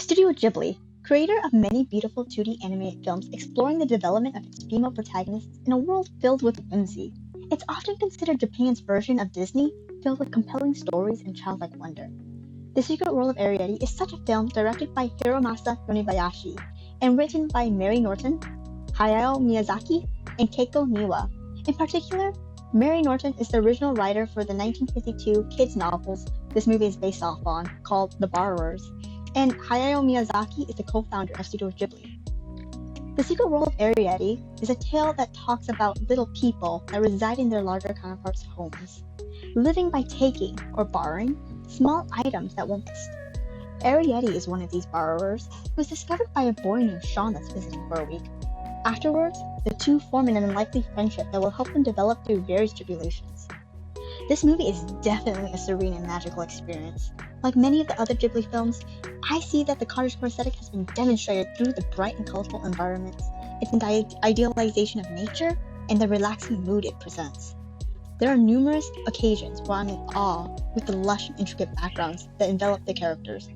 Studio Ghibli, creator of many beautiful 2D animated films exploring the development of its female protagonists in a world filled with whimsy. It's often considered Japan's version of Disney, filled with compelling stories and childlike wonder. The Secret World of Arrietty is such a film directed by Hiromasa Yonibayashi and written by Mary Norton, Hayao Miyazaki, and Keiko Niwa. In particular, Mary Norton is the original writer for the 1952 kids novels this movie is based off on, called The Borrowers, and Hayao Miyazaki is the co-founder of Studio Ghibli. The Secret World of Arrietty is a tale that talks about little people that reside in their larger counterparts' homes, living by taking or borrowing small items that won't last. Arrietty is one of these borrowers who is discovered by a boy named Sean that's visiting for a week. Afterwards, the two form an unlikely friendship that will help them develop through various tribulations. This movie is definitely a serene and magical experience. Like many of the other Ghibli films, I see that the cottagecore aesthetic has been demonstrated through the bright and colorful environments, its idealization of nature, and the relaxing mood it presents. There are numerous occasions where I'm in awe with the lush and intricate backgrounds that envelop the characters.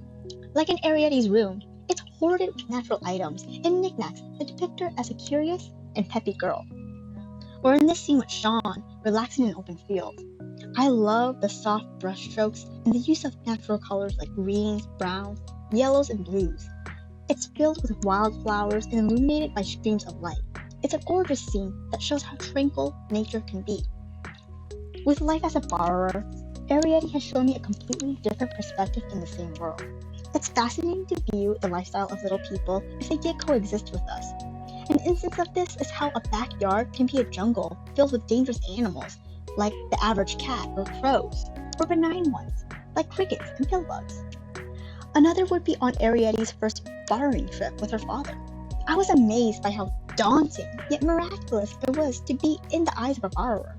Like in Arrietty's room, it's hoarded with natural items and knickknacks that depict her as a curious and peppy girl. Or in this scene with Sean, relaxing in an open field. I love the soft brushstrokes and the use of natural colors like greens, browns, yellows, and blues. It's filled with wildflowers and illuminated by streams of light. It's a gorgeous scene that shows how tranquil nature can be. With life as a borrower, Arrietty has shown me a completely different perspective in the same world. It's fascinating to view the lifestyle of little people if they did coexist with us. An instance of this is how a backyard can be a jungle filled with dangerous animals, like the average cat or crows, or benign ones, like crickets and pillbugs. Another would be on Arrietty's first borrowing trip with her father. I was amazed by how daunting yet miraculous it was to be in the eyes of a borrower.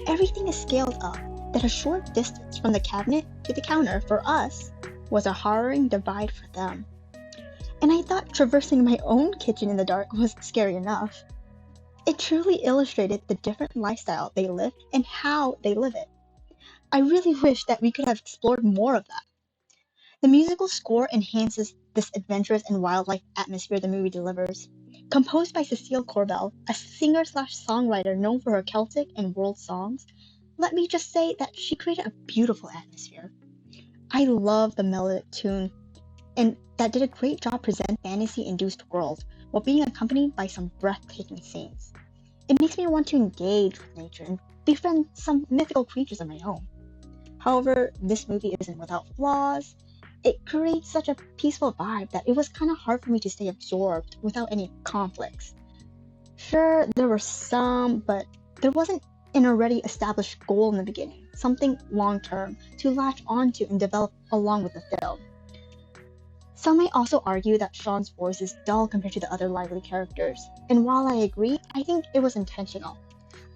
Everything is scaled up that a short distance from the cabinet to the counter for us was a harrowing divide for them. And I thought traversing my own kitchen in the dark was scary enough. It truly illustrated the different lifestyle they live and how they live it. I really wish that we could have explored more of that. The musical score enhances this adventurous and wildlife atmosphere the movie delivers. Composed by Cecile Corbel, a singer/songwriter known for her Celtic and world songs, let me just say that she created a beautiful atmosphere. I love the melodic tune and that did a great job presenting fantasy-induced world while being accompanied by some breathtaking scenes. It makes me want to engage with nature and befriend some mythical creatures of my own. However, this movie isn't without flaws. It creates such a peaceful vibe that it was kind of hard for me to stay absorbed without any conflicts. Sure, there were some, but there wasn't an already established goal in the beginning, something long-term to latch onto and develop along with the film. Some may also argue that Sean's voice is dull compared to the other lively characters, and while I agree, I think it was intentional.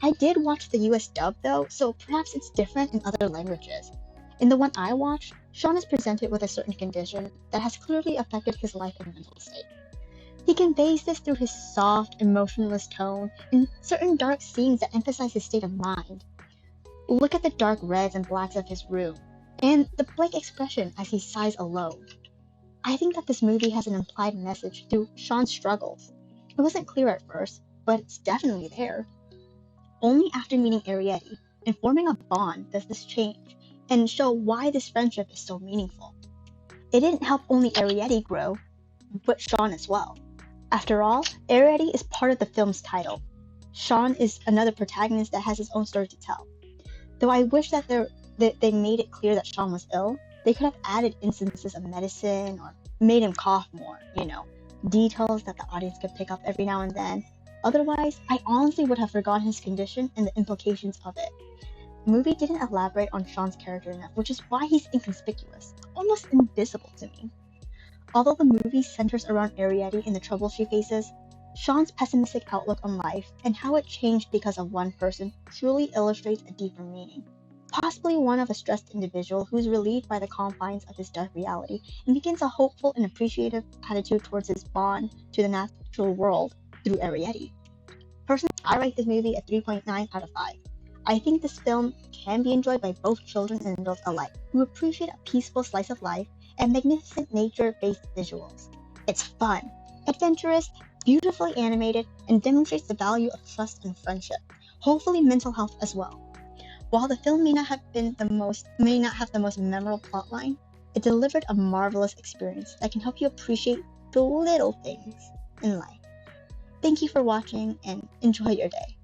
I did watch the US dub though, so perhaps it's different in other languages. In the one I watched, Sean is presented with a certain condition that has clearly affected his life and mental state. He conveys this through his soft, emotionless tone and certain dark scenes that emphasize his state of mind. Look at the dark reds and blacks of his room, and the blank expression as he sighs alone. I think that this movie has an implied message through Sean's struggles. It wasn't clear at first, but it's definitely there. Only after meeting Arrietty and forming a bond does this change and show why this friendship is so meaningful. It didn't help only Arrietty grow, but Sean as well. After all, Arrietty is part of the film's title. Sean is another protagonist that has his own story to tell. Though I wish that they made it clear that Sean was ill, they could have added instances of medicine or made him cough more, details that the audience could pick up every now and then. Otherwise, I honestly would have forgotten his condition and the implications of it. The movie didn't elaborate on Sean's character enough, which is why he's inconspicuous, almost invisible to me. Although the movie centers around Arrietty and the trouble she faces, Sean's pessimistic outlook on life and how it changed because of one person truly illustrates a deeper meaning. Possibly one of a stressed individual who is relieved by the confines of his dark reality and begins a hopeful and appreciative attitude towards his bond to the natural world through Arrietty. Personally, I rate this movie a 3.9 out of 5. I think this film can be enjoyed by both children and adults alike who appreciate a peaceful slice of life and magnificent nature-based visuals. It's fun, adventurous, beautifully animated, and demonstrates the value of trust and friendship, hopefully mental health as well. While the film may not have the most memorable plotline, it delivered a marvelous experience that can help you appreciate the little things in life. Thank you for watching and enjoy your day.